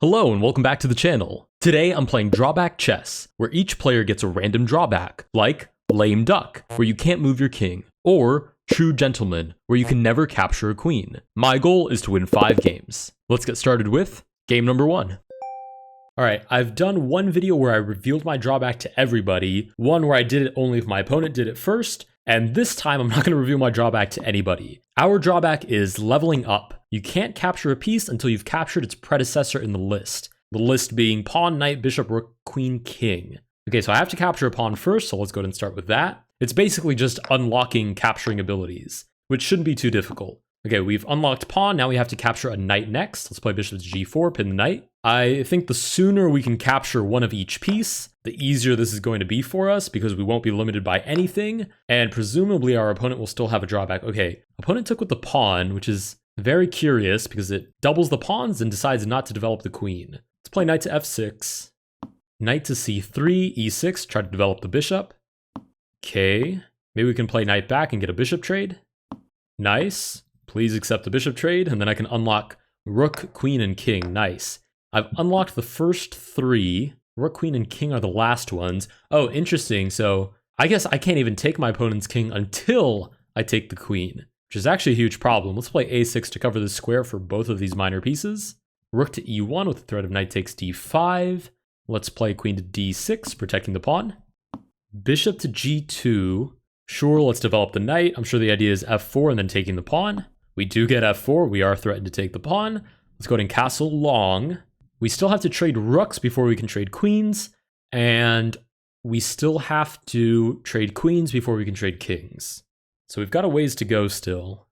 Hello and welcome back to the channel. Today I'm playing Drawback chess, where each player gets a random drawback, like Lame Duck, where you can't move your king, or True Gentleman, where you can never capture a queen. My goal is to win 5 games. Let's get started with game number 1. Alright, I've done one video where I revealed my drawback to everybody, one where I did it only if my opponent did it first, and this time I'm not going to reveal my drawback to anybody. Our drawback is leveling up. You can't capture a piece until you've captured its predecessor in the list. The list being pawn, knight, bishop, rook, queen, king. Okay, so I have to capture a pawn first, so let's go ahead and start with that. It's basically just unlocking capturing abilities, which shouldn't be too difficult. Okay, we've unlocked pawn, now we have to capture a knight next. Let's play bishop to g4, pin the knight. I think the sooner we can capture one of each piece, the easier this is going to be for us because we won't be limited by anything, and presumably our opponent will still have a drawback. Okay, opponent took with the pawn, which is very curious because it doubles the pawns and decides not to develop the queen. Let's play knight to f6, knight to c3, e6, try to develop the bishop. Okay, maybe we can play knight back and get a bishop trade. Nice. Please accept the bishop trade, and then I can unlock rook, queen, and king. Nice. I've unlocked the first 3. Rook, queen, and king are the last ones. Oh, interesting. So I guess I can't even take my opponent's king until I take the queen, which is actually a huge problem. Let's play a6 to cover the square for both of these minor pieces. Rook to e1 with the threat of knight takes d5. Let's play queen to d6, protecting the pawn. Bishop to g2. Sure, let's develop the knight. I'm sure the idea is f4 and then taking the pawn. We do get f4. We are threatened to take the pawn. Let's go ahead and castle long. We still have to trade rooks before we can trade queens. And we still have to trade queens before we can trade kings. So we've got a ways to go still.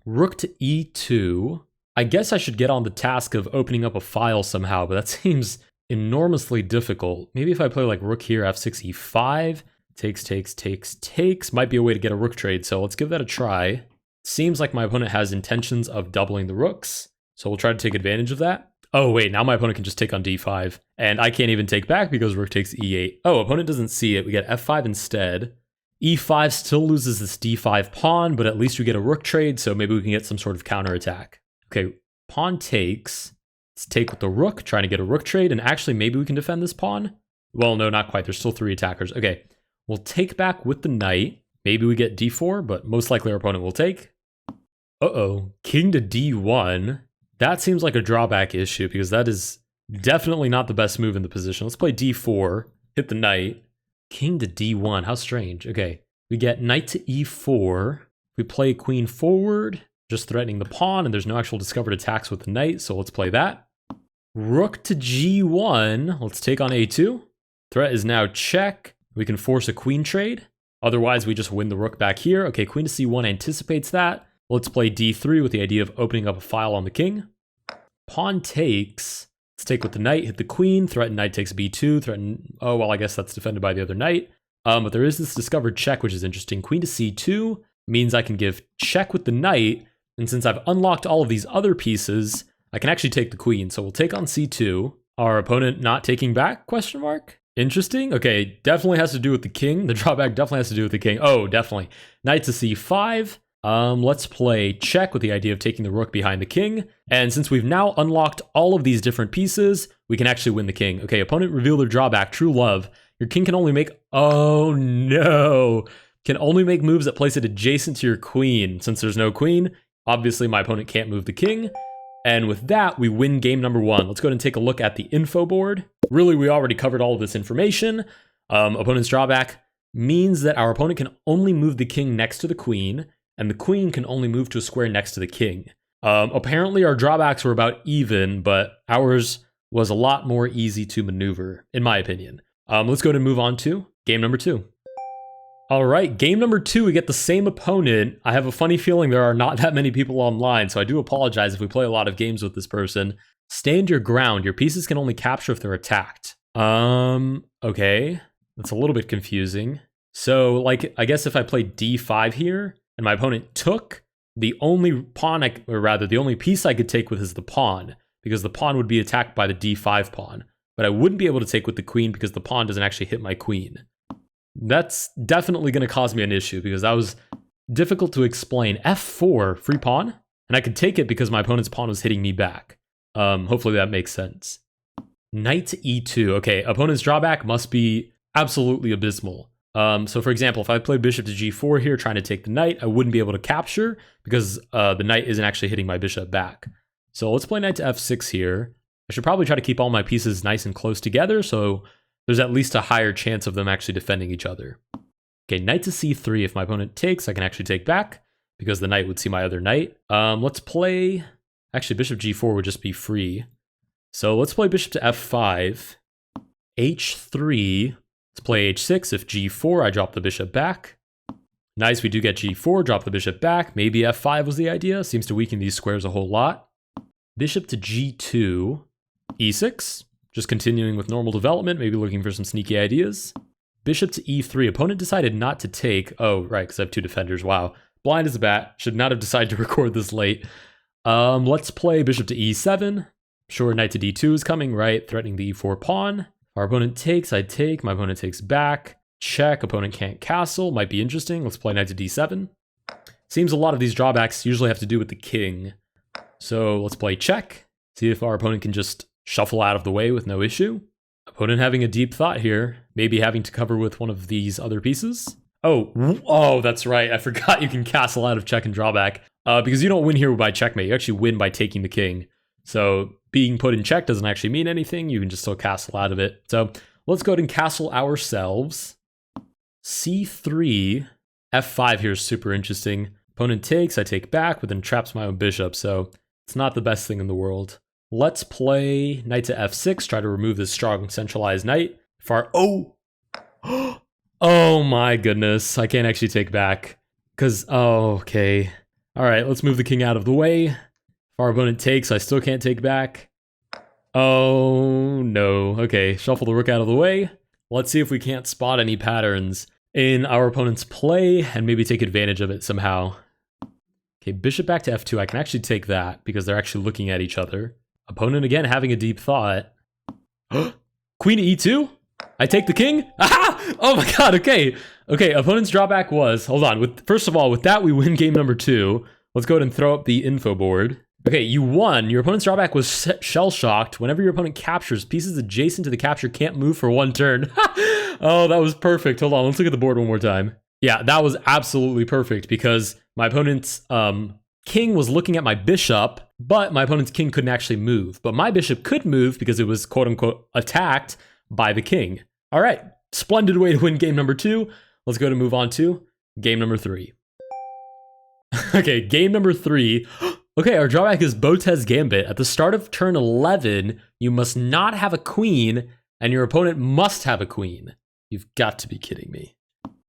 Rook to e2. I guess I should get on the task of opening up a file somehow, but that seems enormously difficult. Maybe if I play like rook here, f6, e5. Takes. Might be a way to get a rook trade, so let's give that a try. Seems like my opponent has intentions of doubling the rooks, so we'll try to take advantage of that. Oh wait, now my opponent can just take on d5, and I can't even take back because rook takes e8. Oh, opponent doesn't see it. We get f5 instead. e5 still loses this d5 pawn, but at least we get a rook trade, so maybe we can get some sort of counterattack. Okay, pawn takes. Let's take with the rook, trying to get a rook trade, and actually maybe we can defend this pawn. Well, no, not quite. There's still 3 attackers. Okay, we'll take back with the knight. Maybe we get d4, but most likely our opponent will take. Uh-oh, king to d1. That seems like a drawback issue because that is definitely not the best move in the position. Let's play d4, hit the knight. King to d1, how strange. Okay, we get knight to e4. We play queen forward, just threatening the pawn, and there's no actual discovered attacks with the knight, so let's play that. Rook to g1, let's take on a2. Threat is now check. We can force a queen trade. Otherwise, we just win the rook back here. Okay, queen to c1 anticipates that. Let's play d3 with the idea of opening up a file on the king. Pawn takes. Let's take with the knight, hit the queen, threaten knight takes b2, threaten... Oh, well, I guess that's defended by the other knight. But there is this discovered check, which is interesting. Queen to c2 means I can give check with the knight, and since I've unlocked all of these other pieces, I can actually take the queen. So we'll take on c2. Our opponent not taking back, question mark? Interesting. Okay, definitely has to do with the king. The drawback definitely has to do with the king. Oh, definitely. Knight to c5. Let's play check with the idea of taking the rook behind the king. And since we've now unlocked all of these different pieces, we can actually win the king. Okay, opponent reveal their drawback, true love. Your king can only make... Oh, no. Can only make moves that place it adjacent to your queen. Since there's no queen, obviously my opponent can't move the king. And with that, we win game number 1. Let's go ahead and take a look at the info board. Really, we already covered all of this information. Opponent's drawback means that our opponent can only move the king next to the queen, and the queen can only move to a square next to the king. Apparently, our drawbacks were about even, but ours was a lot more easy to maneuver, in my opinion. Let's go ahead and move on to game number 2. All right, game number 2, we get the same opponent. I have a funny feeling there are not that many people online, so I do apologize if we play a lot of games with this person. Stand your ground. Your pieces can only capture if they're attacked. Okay. That's a little bit confusing. So, like, I guess if I play d5 here, and my opponent took, the only pawn, the only piece I could take with is the pawn, because the pawn would be attacked by the d5 pawn. But I wouldn't be able to take with the queen because the pawn doesn't actually hit my queen. That's definitely going to cause me an issue because that was difficult to explain. f4, free pawn, and I could take it because my opponent's pawn was hitting me back. Hopefully that makes sense. Knight to e2. Okay, opponent's drawback must be absolutely abysmal. So for example, if I played bishop to g4 here trying to take the knight, I wouldn't be able to capture because the knight isn't actually hitting my bishop back. So let's play knight to f6 here. I should probably try to keep all my pieces nice and close together so there's at least a higher chance of them actually defending each other. Okay, knight to c3. If my opponent takes, I can actually take back because the knight would see my other knight. Let's play... Actually, bishop g4 would just be free. So let's play bishop to f5. h3. Let's play h6. If g4, I drop the bishop back. Nice, we do get g4, drop the bishop back. Maybe f5 was the idea. Seems to weaken these squares a whole lot. Bishop to g2. e6. Just continuing with normal development, maybe looking for some sneaky ideas. Bishop to e3. Opponent decided not to take. Oh, right, because I have two defenders. Wow. Blind as a bat. Should not have decided to record this late. Let's play bishop to e7. Sure, knight to d2 is coming, right? Threatening the e4 pawn. Our opponent takes, I take. My opponent takes back. Check, opponent can't castle. Might be interesting. Let's play knight to d7. Seems a lot of these drawbacks usually have to do with the king. So let's play check. See if our opponent can just shuffle out of the way with no issue. Opponent having a deep thought here. Maybe having to cover with one of these other pieces. Oh, that's right. I forgot you can castle out of check and drawback. Because you don't win here by checkmate. You actually win by taking the king. So being put in check doesn't actually mean anything. You can just still castle out of it. So let's go ahead and castle ourselves. c3. f5 here is super interesting. Opponent takes, I take back, but then traps my own bishop. So it's not the best thing in the world. Let's play knight to f6. Try to remove this strong centralized knight. Oh my goodness. I can't actually take back. Because, okay. All right, let's move the king out of the way. If our opponent takes, I still can't take back. Oh, no. Okay, shuffle the rook out of the way. Let's see if we can't spot any patterns in our opponent's play and maybe take advantage of it somehow. Okay, bishop back to f2. I can actually take that because they're actually looking at each other. Opponent, again, having a deep thought. Queen to e2? I take the king? Aha! Oh my god, okay. Okay, opponent's drawback was, hold on, first of all, with that we win game number 2. Let's go ahead and throw up the info board. Okay, you won. Your opponent's drawback was shell-shocked. Whenever your opponent captures, pieces adjacent to the capture can't move for one turn. Oh, that was perfect. Hold on, let's look at the board one more time. Yeah, that was absolutely perfect because my opponent's king was looking at my bishop, but my opponent's king couldn't actually move. But my bishop could move because it was quote-unquote attacked by the king. All right, splendid way to win game number 2. Let's go to move on to game number 3. Okay, game number 3. Okay, our drawback is Botez Gambit. At the start of turn 11, you must not have a queen, and your opponent must have a queen. You've got to be kidding me.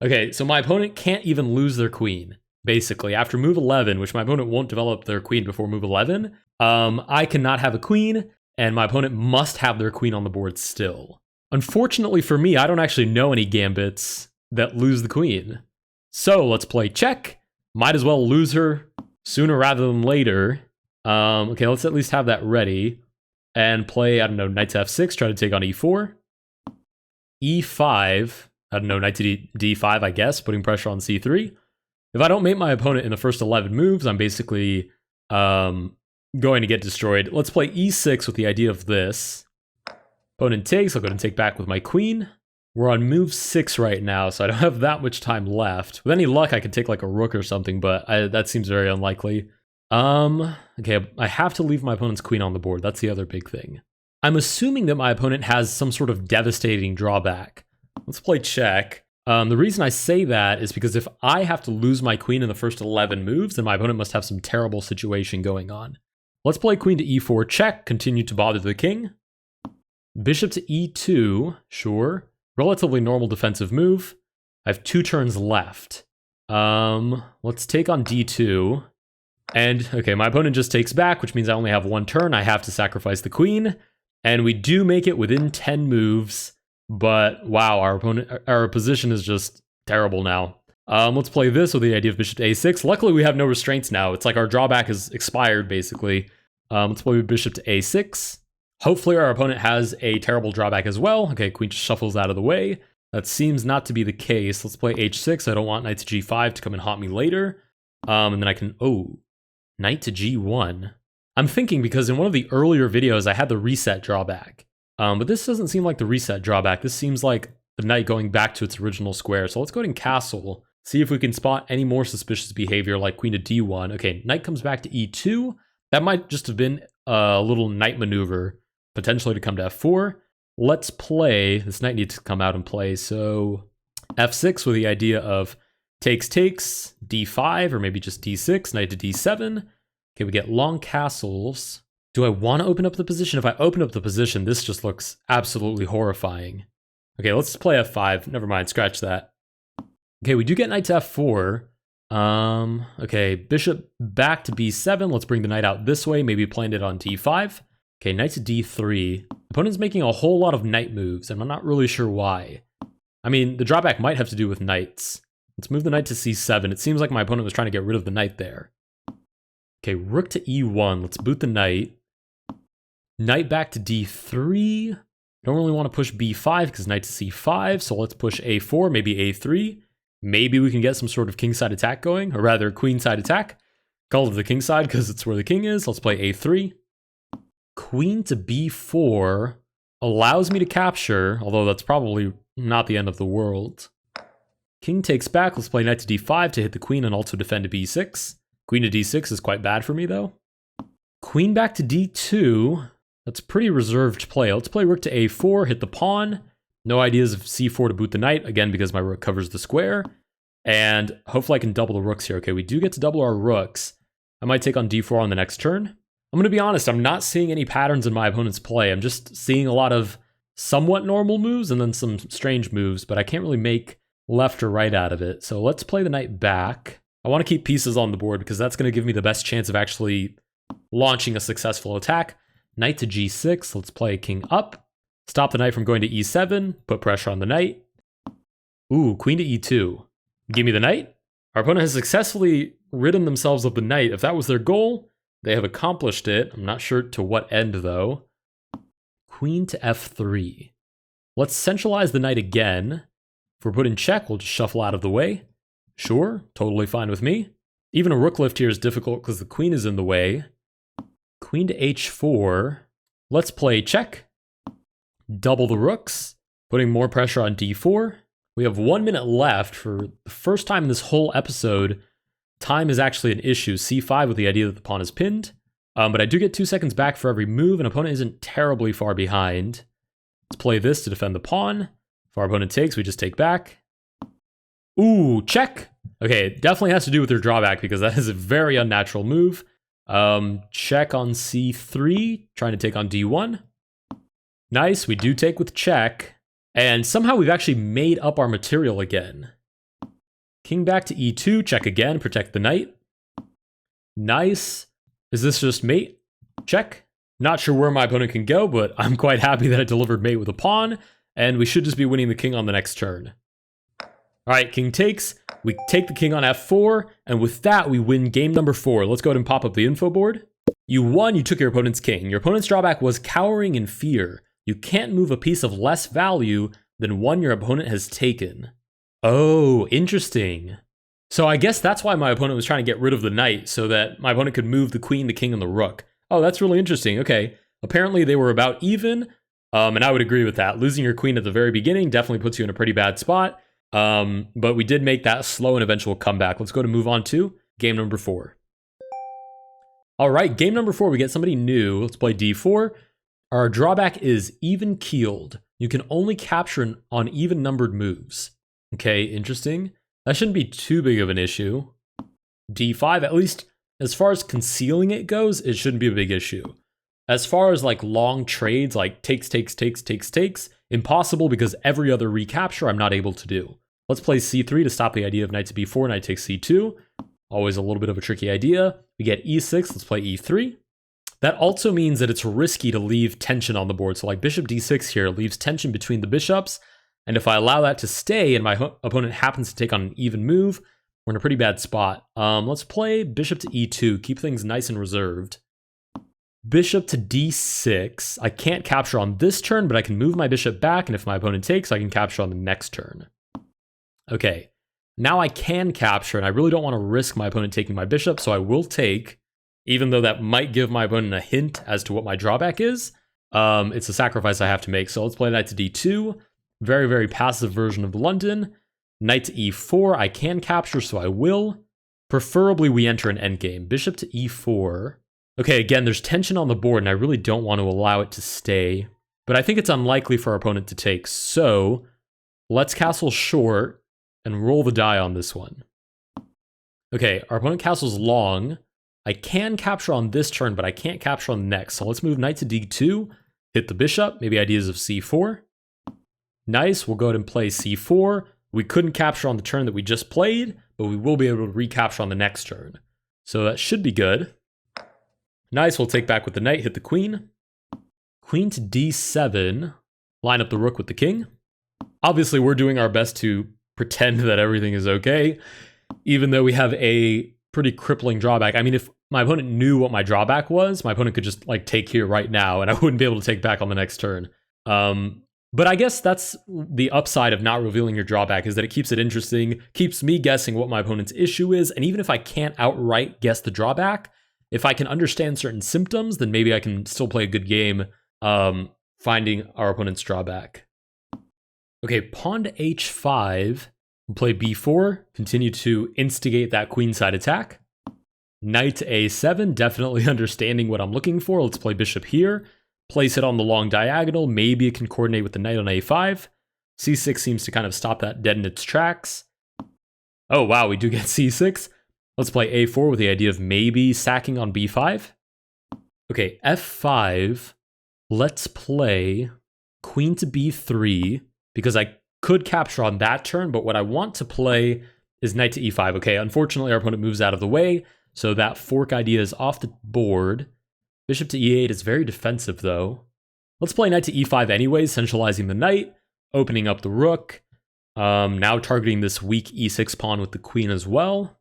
Okay, so my opponent can't even lose their queen. Basically, after move 11, which my opponent won't develop their queen before move 11, I cannot have a queen, and my opponent must have their queen on the board still. Unfortunately for me, I don't actually know any gambits that lose the queen. So let's play check. Might as well lose her sooner rather than later. Okay, let's at least have that ready. And play, I don't know, knight to f6, try to take on e4. e5, I don't know, knight to d5, I guess, putting pressure on c3. If I don't mate my opponent in the first 11 moves, I'm basically going to get destroyed. Let's play e6 with the idea of this. Opponent takes, I'll go ahead and take back with my queen. We're on move 6 right now, so I don't have that much time left. With any luck, I could take like a rook or something, but that seems very unlikely. Okay, I have to leave my opponent's queen on the board. That's the other big thing. I'm assuming that my opponent has some sort of devastating drawback. Let's play check. The reason I say that is because if I have to lose my queen in the first 11 moves, then my opponent must have some terrible situation going on. Let's play queen to e4 check, continue to bother the king. Bishop to e2, sure. Relatively normal defensive move. I have 2 turns left. Let's take on d2. And, okay, my opponent just takes back, which means I only have 1 turn. I have to sacrifice the queen. And we do make it within 10 moves. But, wow, our position is just terrible now. Let's play this with the idea of bishop to a6. Luckily, we have no restraints now. It's like our drawback is expired, basically. Let's play bishop to a6. Hopefully our opponent has a terrible drawback as well. Okay, queen just shuffles out of the way. That seems not to be the case. Let's play h6. I don't want knight to g5 to come and haunt me later. And then I can, knight to g1. I'm thinking because in one of the earlier videos, I had the reset drawback. But this doesn't seem like the reset drawback. This seems like the knight going back to its original square. So let's go ahead and castle. See if we can spot any more suspicious behavior like queen to d1. Okay, knight comes back to e2. That might just have been a little knight maneuver, potentially to come to f4. Let's play. This knight needs to come out and play. So f6 with the idea of takes, d5, or maybe just d6, knight to d7. Okay, we get long castles. Do I want to open up the position? If I open up the position, this just looks absolutely horrifying. Okay, let's play f5. Never mind, scratch that. Okay, we do get knight to f4. Okay, bishop back to b7. Let's bring the knight out this way, maybe playing it on d5. Okay, knight to d3. Opponent's making a whole lot of knight moves, and I'm not really sure why. I mean, the drawback might have to do with knights. Let's move the knight to c7. It seems like my opponent was trying to get rid of the knight there. Okay, rook to e1. Let's boot the knight. Knight back to d3. Don't really want to push b5 because knight to c5, so let's push a4, maybe a3. Maybe we can get some sort of kingside attack going, or rather queenside attack. Call it the kingside because it's where the king is. Let's play a3. Queen to b4 allows me to capture, although that's probably not the end of the world. King takes back. Let's play knight to d5 to hit the queen and also defend to b6. Queen to d6 is quite bad for me, though. Queen back to d2. That's pretty reserved play. Let's play rook to a4, hit the pawn. No ideas of c4 to boot the knight, again, because my rook covers the square. And hopefully I can double the rooks here. Okay, we do get to double our rooks. I might take on d4 on the next turn. I'm going to be honest, I'm not seeing any patterns in my opponent's play. I'm just seeing a lot of somewhat normal moves and then some strange moves, but I can't really make left or right out of it. So let's play the knight back. I want to keep pieces on the board because that's going to give me the best chance of actually launching a successful attack. Knight to g6. Let's play king up. Stop the knight from going to e7. Put pressure on the knight. Ooh, queen to e2. Give me the knight. Our opponent has successfully ridden themselves of the knight. If that was their goal, they have accomplished it. I'm not sure to what end, though. Queen to f3. Let's centralize the knight again. If we're put in check, we'll just shuffle out of the way. Sure, totally fine with me. Even a rook lift here is difficult because the queen is in the way. Queen to h4. Let's play check. Double the rooks, putting more pressure on d4. We have 1 minute left. For the first time in this whole episode, time is actually an issue. c5 with the idea that the pawn is pinned. But I do get 2 seconds back for every move, and opponent isn't terribly far behind. Let's play this to defend the pawn. If our opponent takes, we just take back. Ooh, check. Okay, it definitely has to do with their drawback because that is a very unnatural move. Check on c3, trying to take on d1. Nice, we do take with check. And somehow we've actually made up our material again. King back to e2, check again, protect the knight. Nice. Is this just mate? Check. Not sure where my opponent can go, but I'm quite happy that I delivered mate with a pawn, and we should just be winning the king on the next turn. All right, king takes. We take the king on f4, and with that, we win game number 4. Let's go ahead and pop up the info board. You won, you took your opponent's king. Your opponent's drawback was cowering in fear. You can't move a piece of less value than one your opponent has taken. Oh, interesting. So I guess that's why my opponent was trying to get rid of the knight, so that my opponent could move the queen, the king, and the rook. Oh, that's really interesting. Okay. Apparently they were about even, and I would agree with that. Losing your queen at the very beginning definitely puts you in a pretty bad spot. But we did make that slow and eventual comeback. Let's go to move on to game number 4. All right, game number 4, we get somebody new. Let's play d4. Our drawback is even keeled. You can only capture on even numbered moves. Okay, interesting. That shouldn't be too big of an issue. d5, at least as far as concealing it goes, it shouldn't be a big issue. As far as like long trades, like takes, impossible because every other recapture I'm not able to do. Let's play c3 to stop the idea of knight to b4, knight takes c2. Always a little bit of a tricky idea. We get e6, let's play e3. That also means that it's risky to leave tension on the board. So like bishop d6 here leaves tension between the bishops. And if I allow that to stay and my opponent happens to take on an even move, we're in a pretty bad spot. Let's play bishop to e2, keep things nice and reserved. Bishop to d6. I can't capture on this turn, but I can move my bishop back, and if my opponent takes, I can capture on the next turn. Okay, now I can capture, and I really don't want to risk my opponent taking my bishop, so I will take. even though that might give my opponent a hint as to what my drawback is. It's a sacrifice I have to make. So let's play knight to d2. Very, very passive version of London. Knight to e4. I can capture, so I will. Preferably we enter an endgame. Bishop to e4. Okay, again, there's tension on the board, and I really don't want to allow it to stay. But I think it's unlikely for our opponent to take. So let's castle short and roll the die on this one. Okay, our opponent castles long. I can capture on this turn, but I can't capture on the next. So let's move knight to d2, hit the bishop, maybe ideas of c4. Nice, we'll go ahead and play c4. We couldn't capture on the turn that we just played, but we will be able to recapture on the next turn. So that should be good. Nice, we'll take back with the knight, hit the queen. Queen to d7, line up the rook with the king. Obviously, we're doing our best to pretend that everything is okay, even though we have a pretty crippling drawback. I mean, if my opponent knew what my drawback was, my opponent could just like take here right now, and I wouldn't be able to take back on the next turn. But I guess that's the upside of not revealing your drawback, is that it keeps it interesting, keeps me guessing what my opponent's issue is, and even if I can't outright guess the drawback, if I can understand certain symptoms, then maybe I can still play a good game finding our opponent's drawback. Okay, pawn to h5, we'll play b4, continue to instigate that queenside attack. Knight to a7, definitely understanding what I'm looking for. Let's play bishop here. Place it on the long diagonal. Maybe it can coordinate with the knight on a5. c6 seems to kind of stop that dead in its tracks. Oh, wow, we do get c6. Let's play a4 with the idea of maybe sacking on b5. Okay, f5. Let's play queen to b3, because I could capture on that turn, but what I want to play is knight to e5. Okay, unfortunately, our opponent moves out of the way, so that fork idea is off the board. Bishop to e8 is very defensive, though. Let's play knight to e5 anyways, centralizing the knight, opening up the rook, now targeting this weak e6 pawn with the queen as well.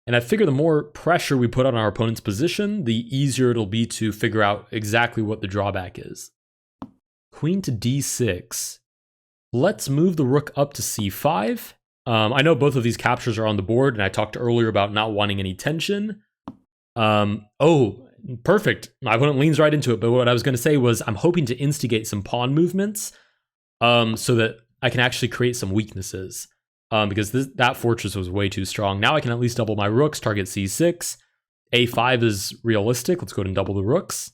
And I figure the more pressure we put on our opponent's position, the easier it'll be to figure out exactly what the drawback is. Queen to d6. Let's move the rook up to c5. I know both of these captures are on the board, and I talked earlier about not wanting any tension. Oh, perfect. My opponent leans right into it, but what I was going to say was I'm hoping to instigate some pawn movements so that I can actually create some weaknesses. Because that fortress was way too strong. Now I can at least double my rooks, target c6. a5 is realistic. Let's go ahead and double the rooks.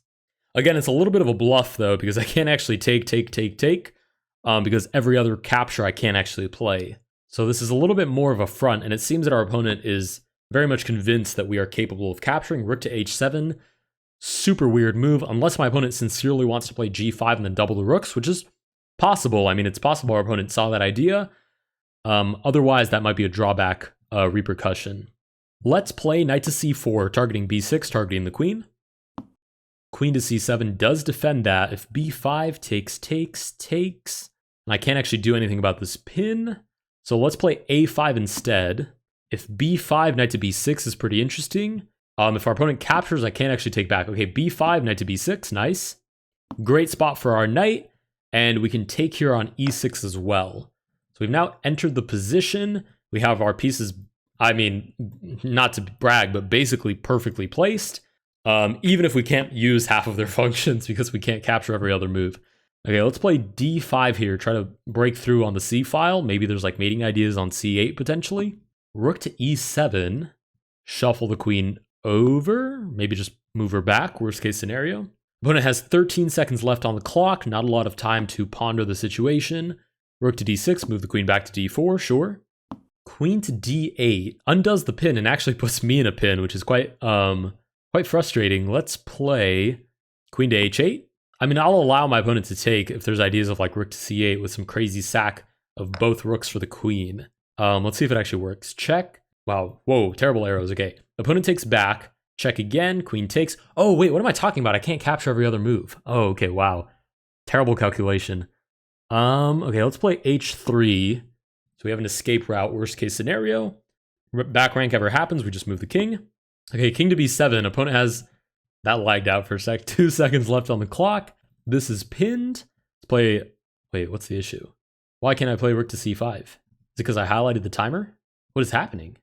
Again, it's a little bit of a bluff, though, because I can't actually take, because every other capture I can't actually play. So this is a little bit more of a front, and it seems that our opponent is very much convinced that we are capable of capturing. Rook to h7. Super weird move, unless my opponent sincerely wants to play g5 and then double the rooks, which is possible. I mean, it's possible our opponent saw that idea. Otherwise, that might be a drawback repercussion. Let's play knight to c4, targeting b6, targeting the queen. Queen to c7 does defend that. If b5 takes, and I can't actually do anything about this pin. So let's play a5 instead. If b5, knight to b6 is pretty interesting. If our opponent captures, I can't actually take back. Okay, b5, knight to b6, nice. Great spot for our knight, and we can take here on e6 as well. So we've now entered the position. We have our pieces, I mean, not to brag, but basically perfectly placed. Even if we can't use half of their functions because we can't capture every other move. Okay, let's play d5 here, try to break through on the c file. Maybe there's like mating ideas on c8 potentially. Rook to e7, shuffle the queen over, maybe just move her back, worst case scenario. Opponent has 13 seconds left on the clock, not a lot of time to ponder the situation. Rook to d6, move the queen back to d4, sure. Queen to d8 undoes the pin and actually puts me in a pin, which is quite frustrating. Let's play queen to h8. I mean, I'll allow my opponent to take if there's ideas of like rook to c8 with some crazy sack of both rooks for the queen. Let's see if it actually works. Check. Wow. Whoa, terrible arrows. Okay. Opponent takes back. Check again. Queen takes. Oh, wait, what am I talking about? I can't capture every other move. Oh, okay. Wow. Terrible calculation. Okay, let's play h3. So we have an escape route, worst case scenario. Back rank ever happens, we just move the king. Okay, king to b7. Opponent has that lagged out for a sec. 2 seconds left on the clock. This is pinned. Let's play. Wait, what's the issue? Why can't I play rook to c5? Is it because I highlighted the timer? What is happening?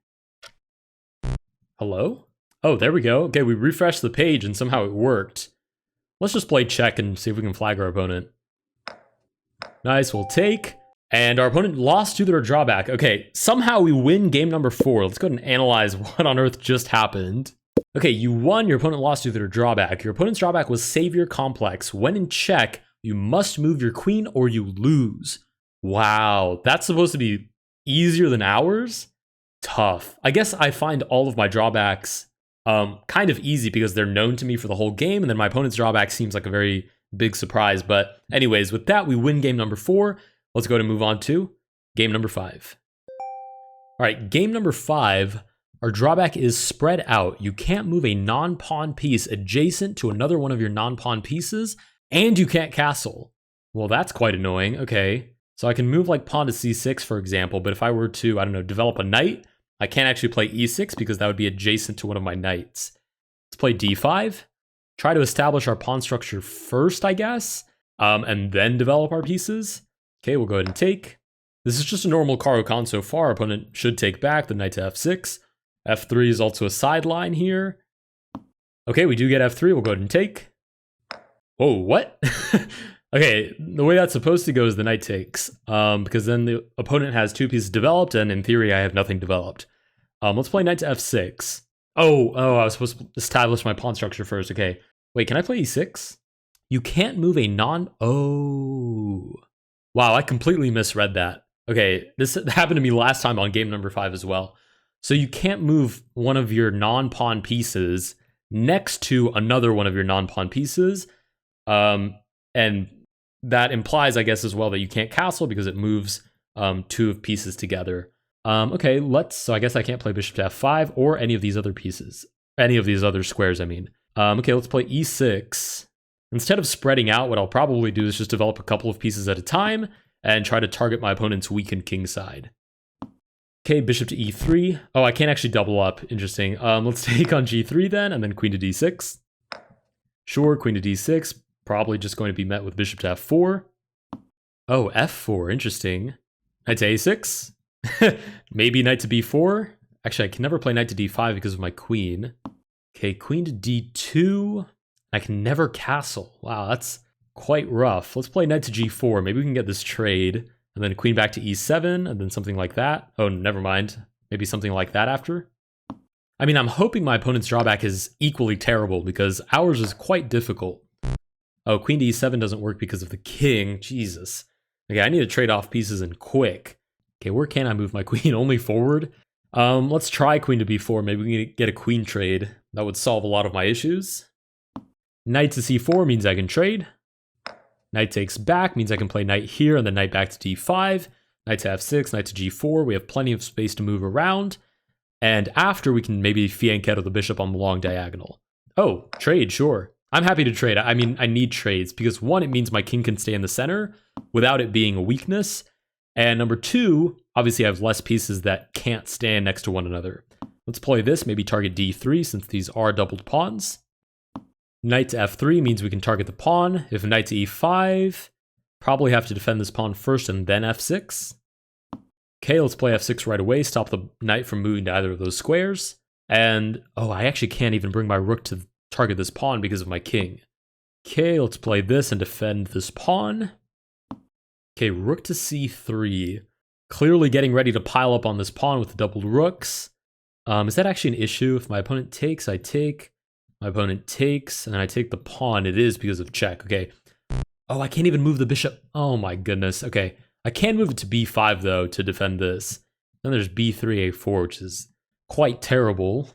Hello? Oh, there we go. Okay, we refreshed the page and somehow it worked. Let's just play check and see if we can flag our opponent. Nice, we'll take. And our opponent lost to their drawback. Okay, somehow we win game number 4. Let's go ahead and analyze what on earth just happened. Okay, you won, your opponent lost to their drawback. Your opponent's drawback was Savior Complex. When in check, you must move your queen or you lose. Wow, that's supposed to be easier than ours? Tough. I guess I find all of my drawbacks kind of easy because they're known to me for the whole game, and then my opponent's drawback seems like a very big surprise. But anyways, with that, we win game number 4. Let's go ahead and move on to game number 5. All right, game number 5, our drawback is spread out. You can't move a non-pawn piece adjacent to another one of your non-pawn pieces, and you can't castle. Well, that's quite annoying. Okay, so I can move like pawn to c6, for example, but if I were to, I don't know, develop a knight, I can't actually play e6 because that would be adjacent to one of my knights. Let's play d5. Try to establish our pawn structure first, I guess, and then develop our pieces. Okay, we'll go ahead and take. This is just a normal Caro-Kann so far. Our opponent should take back the knight to f6. f3 is also a sideline here. Okay, we do get f3. We'll go ahead and take. Whoa, what? Okay, the way that's supposed to go is the knight takes, because then the opponent has 2 pieces developed, and in theory, I have nothing developed. Let's play knight to f6. Oh, I was supposed to establish my pawn structure first. Okay, wait, can I play e6? You can't move a Oh. Wow, I completely misread that. Okay, this happened to me last time on game number 5 as well. So you can't move one of your non-pawn pieces next to another one of your non-pawn pieces. And that implies, I guess, as well that you can't castle because it moves 2 pieces together. Okay, so I guess I can't play bishop to f5 or any of these other pieces. Any of these other squares, I mean. Okay, let's play e6. Instead of spreading out, what I'll probably do is just develop a couple of pieces at a time and try to target my opponent's weakened king side. Okay, bishop to e3. Oh, I can't actually double up. Interesting. Let's take on g3 then, and then queen to d6. Sure, queen to d6. Probably just going to be met with bishop to f4. Oh, f4. Interesting. Knight to a6. Maybe knight to b4. Actually, I can never play knight to d5 because of my queen. Okay, queen to d2. I can never castle. Wow, that's quite rough. Let's play knight to g4. Maybe we can get this trade. And then queen back to e7, and then something like that. Oh, never mind. Maybe something like that after. I mean, I'm hoping my opponent's drawback is equally terrible because ours is quite difficult. Oh, queen to e7 doesn't work because of the king. Jesus. Okay, I need to trade off pieces and quick. Okay, where can I move my queen? Only forward? Let's try queen to b4. Maybe we can get a queen trade. That would solve a lot of my issues. Knight to c4 means I can trade. Knight takes back means I can play knight here and then knight back to d5. Knight to f6, knight to g4. We have plenty of space to move around. And after, we can maybe fianchetto the bishop on the long diagonal. Oh, trade, sure. I'm happy to trade. I mean, I need trades because 1, it means my king can stay in the center without it being a weakness. And number 2, obviously I have less pieces that can't stand next to one another. Let's play this, maybe target d3 since these are doubled pawns. Knight to f3 means we can target the pawn. If knight to e5, probably have to defend this pawn first and then f6. Okay, let's play f6 right away, stop the knight from moving to either of those squares. And, oh, I actually can't even bring my rook to target this pawn because of my king. Okay, let's play this and defend this pawn. Okay, rook to c3. Clearly getting ready to pile up on this pawn with the doubled rooks. Is that actually an issue? If my opponent takes, I take. My opponent takes, and then I take the pawn. It is because of check. Okay. Oh, I can't even move the bishop. Oh my goodness. Okay. I can move it to b5, though, to defend this. Then there's b3, a4, which is quite terrible.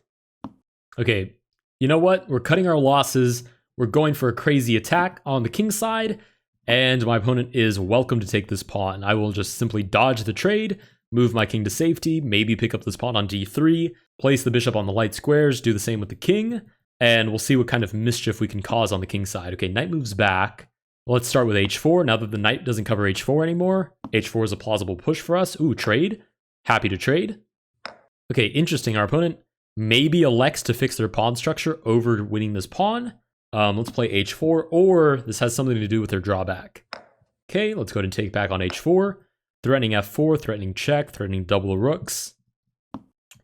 Okay. You know what? We're cutting our losses. We're going for a crazy attack on the king side, and my opponent is welcome to take this pawn. I will just simply dodge the trade, move my king to safety, maybe pick up this pawn on d3, place the bishop on the light squares, do the same with the king, and we'll see what kind of mischief we can cause on the king side. Okay, knight moves back. Let's start with h4. Now that the knight doesn't cover h4 anymore, h4 is a plausible push for us. Ooh, trade. Happy to trade. Okay, interesting. Our opponent maybe elects to fix their pawn structure over winning this pawn. Let's play h4, or this has something to do with their drawback. Okay, let's go ahead and take back on h4. Threatening f4, threatening check, threatening double rooks.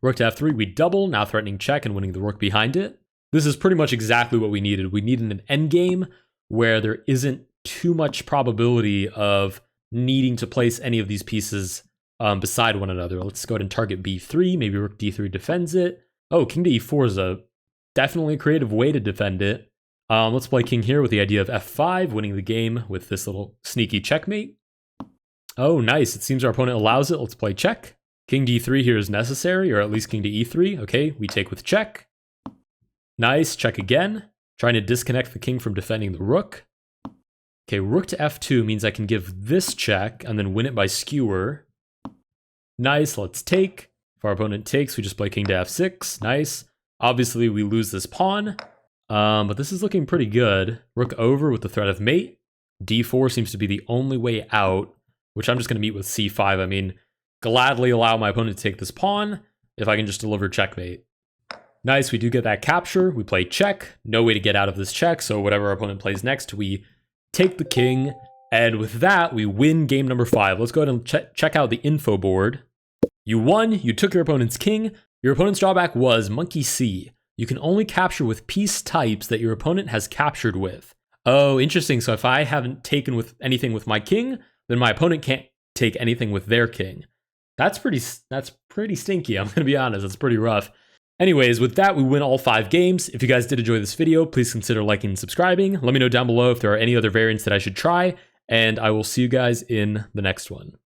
Rook to f3, we double, now threatening check and winning the rook behind it. This is pretty much exactly what we needed. We needed an endgame where there isn't too much probability of needing to place any of these pieces beside one another. Let's go ahead and target b3, maybe rook d3 defends it. Oh, king to e4 is definitely a creative way to defend it. Let's play king here with the idea of f5, winning the game with this little sneaky checkmate. Oh, nice. It seems our opponent allows it. Let's play check. King d3 here is necessary, or at least king to e3. Okay, we take with check. Nice, check again. Trying to disconnect the king from defending the rook. Okay, rook to f2 means I can give this check and then win it by skewer. Nice, let's take. If our opponent takes, we just play king to f6. Nice. Obviously, we lose this pawn, but this is looking pretty good. Rook over with the threat of mate. d4 seems to be the only way out, which I'm just going to meet with c5. I mean, gladly allow my opponent to take this pawn if I can just deliver checkmate. Nice, we do get that capture. We play check. No way to get out of this check, so whatever our opponent plays next, we take the king. And with that, we win game number 5. Let's go ahead and check out the info board. You won. You took your opponent's king. Your opponent's drawback was monkey c. You can only capture with piece types that your opponent has captured with. Oh, interesting. So if I haven't taken with anything with my king, then my opponent can't take anything with their king. That's pretty stinky. I'm going to be honest. It's pretty rough. Anyways, with that, we win all 5 games. If you guys did enjoy this video, please consider liking and subscribing. Let me know down below if there are any other variants that I should try, and I will see you guys in the next one.